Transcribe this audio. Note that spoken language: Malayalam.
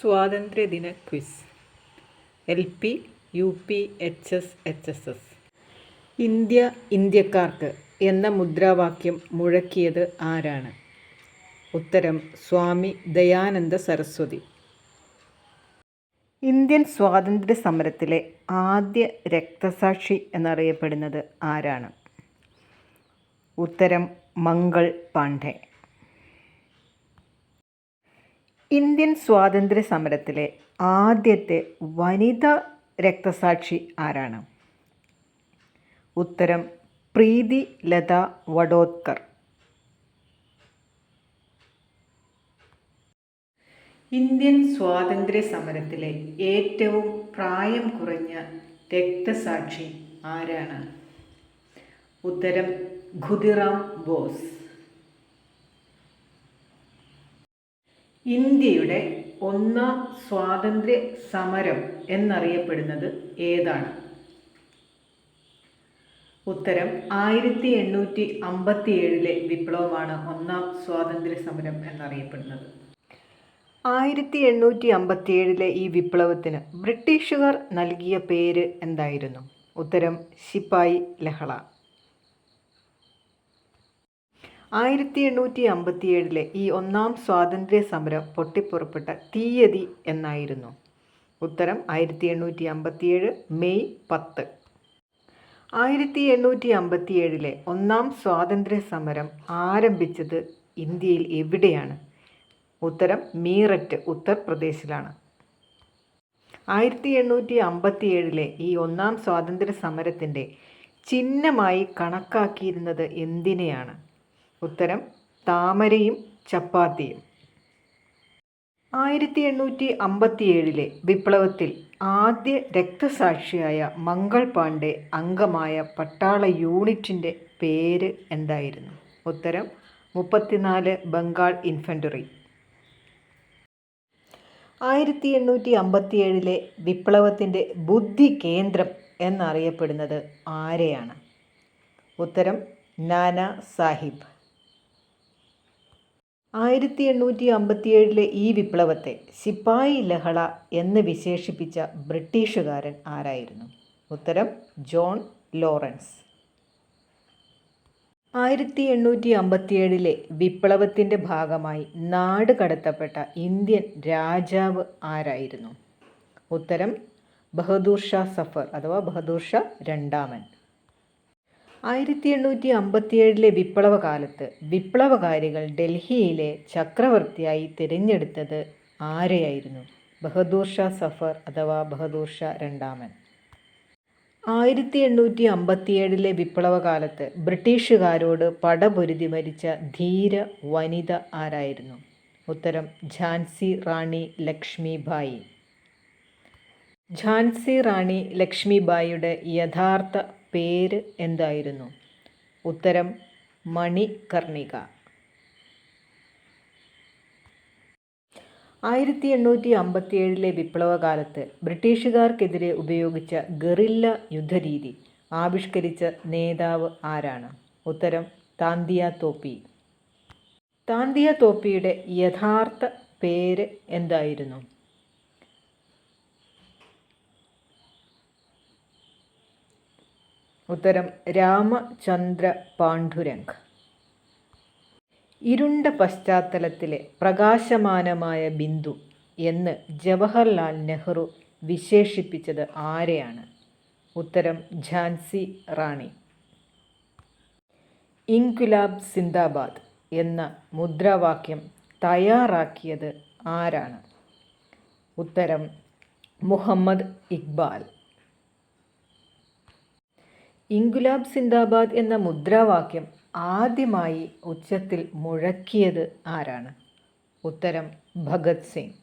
സ്വാതന്ത്ര്യദിന quiz. LP, UP, HS, HSS. India ഇന്ത്യക്കാർക്ക് എന്ന മുദ്രാവാക്യം മുഴക്കിയത് ആരാണ്? ഉത്തരം സ്വാമി ദയാനന്ദ സരസ്വതി. ഇന്ത്യൻ സ്വാതന്ത്ര്യ സമരത്തിലെ ആദ്യ രക്തസാക്ഷി എന്നറിയപ്പെടുന്നത് ആരാണ്? ഉത്തരം മംഗൾ പാണ്ഡെ. ഇന്ത്യൻ സ്വാതന്ത്ര്യ സമരത്തിലെ ആദ്യത്തെ വനിതാ രക്തസാക്ഷി ആരാണ്? ഉത്തരം പ്രീതി ലത വഡോദ്കർ. ഇന്ത്യൻ സ്വാതന്ത്ര്യ സമരത്തിലെ ഏറ്റവും പ്രായം കുറഞ്ഞ രക്തസാക്ഷി ആരാണ്? ഉത്തരം ഖുദിറാം ബോസ്. ഇന്ത്യയുടെ ഒന്നാം സ്വാതന്ത്ര്യ സമരം എന്നറിയപ്പെടുന്നത് ഏതാണ്? ഉത്തരം 1857 വിപ്ലവമാണ് ഒന്നാം സ്വാതന്ത്ര്യ സമരം എന്നറിയപ്പെടുന്നത്. 1857 ഈ വിപ്ലവത്തിന് ബ്രിട്ടീഷുകാർ നൽകിയ പേര് എന്തായിരുന്നു? ഉത്തരം ശിപ്പായി ലഹള. 1857 ഈ ഒന്നാം സ്വാതന്ത്ര്യ സമരം പൊട്ടിപ്പുറപ്പെട്ട തീയതി എന്നായിരുന്നു? ഉത്തരം 1857 മെയ് 10. 1857 ഒന്നാം സ്വാതന്ത്ര്യ സമരം ആരംഭിച്ചത് ഇന്ത്യയിൽ എവിടെയാണ്? ഉത്തരം മീററ്റ്, ഉത്തർപ്രദേശിലാണ്. 1857 ഈ ഒന്നാം സ്വാതന്ത്ര്യ സമരത്തിൻ്റെ ചിഹ്നമായി കണക്കാക്കിയിരുന്നത് എന്തിനെയാണ്? ഉത്തരം താമരയും ചപ്പാത്തിയും. 1857 വിപ്ലവത്തിൽ ആദ്യ രക്തസാക്ഷിയായ മംഗൾ പാണ്ഡെ അംഗമായ പട്ടാള യൂണിറ്റിൻ്റെ പേര് എന്തായിരുന്നു? ഉത്തരം 34 ബംഗാൾ ഇൻഫൻട്രി. 1857 വിപ്ലവത്തിൻ്റെ ബുദ്ധി കേന്ദ്രം എന്നറിയപ്പെടുന്നത് ആരെയാണ്? ഉത്തരം നാനാ സാഹിബ്. 1857 ഈ വിപ്ലവത്തെ ശിപ്പായി ലഹള എന്ന് വിശേഷിപ്പിച്ച ബ്രിട്ടീഷുകാരൻ ആരായിരുന്നു? ഉത്തരം ജോൺ ലോറൻസ്. 1857 വിപ്ലവത്തിൻ്റെ ഭാഗമായി നാട് കടത്തപ്പെട്ട ഇന്ത്യൻ രാജാവ് ആരായിരുന്നു? ഉത്തരം ബഹദൂർ ഷാ സഫർ അഥവാ ബഹദൂർ ഷാ രണ്ടാമൻ. 1857 വിപ്ലവകാലത്ത് വിപ്ലവകാരികൾ ഡൽഹിയിലെ ചക്രവർത്തിയായി തിരഞ്ഞെടുത്തത് ആരെയായിരുന്നു? ബഹദൂർ ഷാ സഫർ അഥവാ ബഹദൂർ ഷാ രണ്ടാമൻ. 1857 വിപ്ലവകാലത്ത് ബ്രിട്ടീഷുകാരോട് പടപൊരുതി മരിച്ച ധീര വനിത ആരായിരുന്നു? ഉത്തരം ഝാൻസി റാണി ലക്ഷ്മിബായി. ഝാൻസി റാണി ലക്ഷ്മിബായിയുടെ യഥാർത്ഥ പേര് എന്തായിരുന്നു? ഉത്തരം മണികർണിക. 1857 വിപ്ലവകാലത്ത് ബ്രിട്ടീഷുകാർക്കെതിരെ ഉപയോഗിച്ച ഗറില്ല യുദ്ധരീതി ആവിഷ്കരിച്ച നേതാവ് ആരാണ്? ഉത്തരം താന്തിയ തോപ്പി. താന്തിയ തോപ്പിയുടെ യഥാർത്ഥ പേര് എന്തായിരുന്നു? ഉത്തരം രാമചന്ദ്ര പാണ്ഡുരംഗ്. ഇരുണ്ട പശ്ചാത്തലത്തിലെ പ്രകാശമാനമായ ബിന്ദു എന്ന് ജവഹർലാൽ നെഹ്റു വിശേഷിപ്പിച്ചത് ആരെയാണ്? ഉത്തരം ഝാൻസി റാണി. ഇൻക്വിലാബ് സിന്ദാബാദ് എന്ന മുദ്രാവാക്യം തയ്യാറാക്കിയത് ആരാണ്? ഉത്തരം മുഹമ്മദ് ഇക്ബാൽ. ഇൻക്വിലാബ് സിന്ദാബാദ് എന്ന മുദ്രാവാക്യം ആദ്യമായി ഉച്ചത്തിൽ മുഴക്കിയത് ആരാണ്? ഉത്തരം ഭഗത് സിംഗ്.